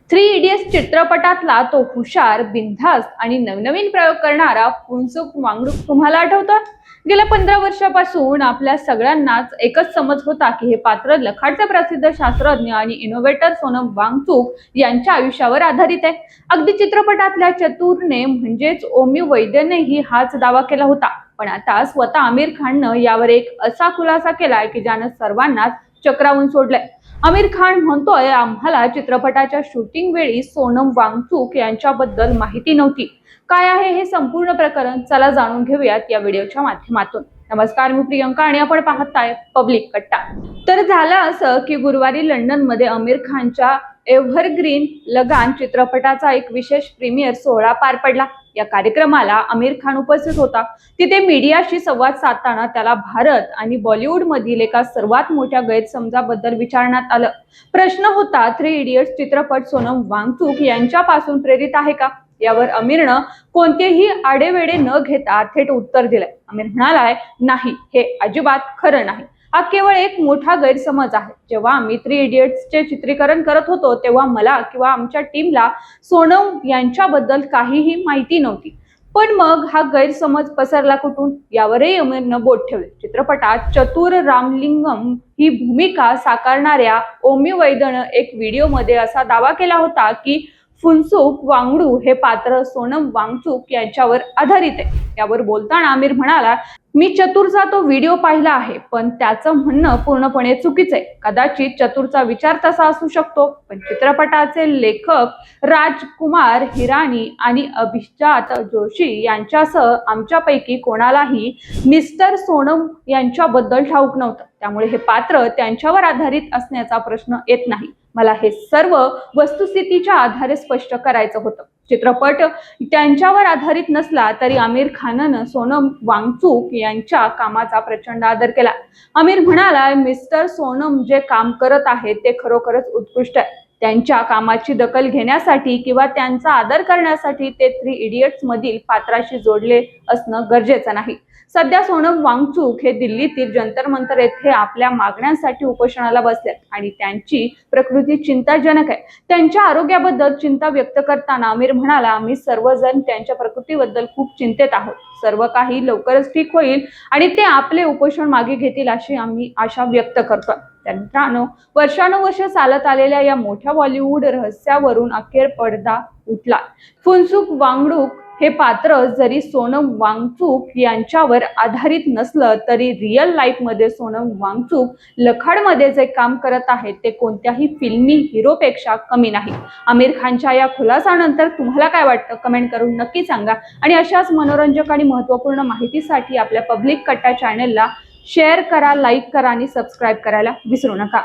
Three idiots चित्रपटातला तो हुशार, बिनधास्त आणि नवनवीन प्रयोग करणारा फुन्सुक वांगडू तुम्हाला आठवतं? गेल्या 15 वर्षापासून आपल्या सगळ्यांनाच एकच समज होता की हे पात्र लखाडचे प्रसिद्ध शास्त्रज्ञ आणि इनोव्हेटर सोनम वांगचुक यांच्या आयुष्यावर आधारित आहे. अगदी चित्रपटातल्या चतुरने म्हणजेच ओमी वैद्यनेही हाच दावा केला होता. पण आता स्वतः आमिर खाननं यावर एक असा खुलासा केलाय की ज्यानं सर्वांनाच चक्रावून सोडलंय. आमिर खान म्हणतोय, आम्हाला चित्रपटाच्या शूटिंग वेळी सोनम वांगचुक यांच्याबद्दल माहिती नव्हती. काय आहे हे संपूर्ण प्रकरण, चला जाणून घेऊयात या व्हिडिओच्या माध्यमातून. नमस्कार, मी प्रियंका आणि आपण पाहताय पब्लिक कट्टा. तर झालं असं की गुरुवारी लंडन मध्ये आमिर खानच्या एव्हरग्रीन लगान चित्रपटाचा एक विशेष प्रीमियर सोहळा पार पडला. या कार्यक्रमाला आमिर खान उपस्थित होता. तिथे मीडियाशी संवाद साधताना त्याला भारत आणि बॉलिवूड मधील एका सर्वात मोठ्या गैरसमजाबद्दल विचारण्यात आलं. प्रश्न होता, थ्री इडियट्स चित्रपट सोनम वांगचुक यांच्यापासून प्रेरित आहे का? यावर आमिरनं कोणतेही आडेवेडे न घेता थेट उत्तर दिलंय. आमिर म्हणालाय, नाही, हे अजिबात खरं नाही. हा केवळ एक मोठा गैरसमज आहे. जेव्हा आम्ही थ्री इडियट्सचे चित्रीकरण करत होतो तेव्हा मला किंवा आमच्या टीमला सोनम यांच्याबद्दल काहीही माहिती नव्हती. पण मग हा गैरसमज पसरला कुठून? यावरही आमिरनं बोट ठेवले. चित्रपटात चतुर रामलिंगम ही भूमिका साकारणाऱ्या ओमी वैद्यनं एक व्हिडिओमध्ये असा दावा केला होता की फुन्सुक वांगडू हे पात्र सोनम वांगचुक यांच्यावर आधारित आहे. यावर बोलताना आमिर म्हणाला, मी चतुरचा तो व्हिडिओ पाहिला आहे, पण त्याचं म्हणणं पूर्णपणे चुकीचं आहे. कदाचित चतुरचा विचार तसा असू शकतो, पण चित्रपटाचे लेखक राजकुमार हिरानी आणि अभिजात जोशी यांच्यासह आमच्यापैकी कोणालाही मिस्टर सोनम यांच्याबद्दल ठाऊक नव्हतं. त्यामुळे हे पात्र त्यांच्यावर आधारित असण्याचा प्रश्न येत नाही. मला हे सर्व वस्तुस्थितीच्या आधारे स्पष्ट करायचं होतं. चित्रपट त्यांच्यावर आधारित नसला तरी आमिर खाननं सोनम वांगचुक यांच्या कामाचा प्रचंड आदर केला. आमिर म्हणाला, मिस्टर सोनम जे काम करत आहेत ते खरोखरच उत्कृष्ट आहे. त्यांच्या कामाची दखल घेण्यासाठी किंवा त्यांचा आदर करण्यासाठी ते थ्री इडियट्स मधील पात्राशी जोडले असणं गरजेचं नाही. सध्या सोनम वांगचुक हे दिल्लीतील जंतर मंतर येथे आपल्या मागण्यांसाठी उपोषणाला बसलेत आणि त्यांची प्रकृती चिंताजनक आहे. त्यांच्या आरोग्याबद्दल चिंता व्यक्त करताना आमिर म्हणाला, आम्ही सर्वजण त्यांच्या प्रकृतीबद्दल खूप चिंतेत आहोत. सर्व काही लवकरच ठीक होईल आणि ते आपले उपोषण मागे घेतील अशी आम्ही आशा व्यक्त करतोय. मित्रांनो, वर्षानुवर्ष चालत आलेल्या या मोठ्या बॉलिवूड रहस्यावरून अखेर पडदा उठला. फुन्सुक वांगडू हे पात्र जरी सोनम वांगचुक यांच्यावर आधारित नसलं तरी रिअल लाईफ मध्ये सोनम वांगचुक लखाडमध्ये जे काम करत आहेत ते कोणत्याही फिल्मी हिरोपेक्षा कमी नाही. आमिर खानच्या या खुलासानंतर तुम्हाला काय वाटतं? कमेंट करून नक्की सांगा आणि अशाच मनोरंजक आणि महत्त्वपूर्ण माहितीसाठी आपल्या पब्लिक कट्टा चॅनेलला शेअर करा, लाईक करा आणि सबस्क्राईब करायला विसरू नका.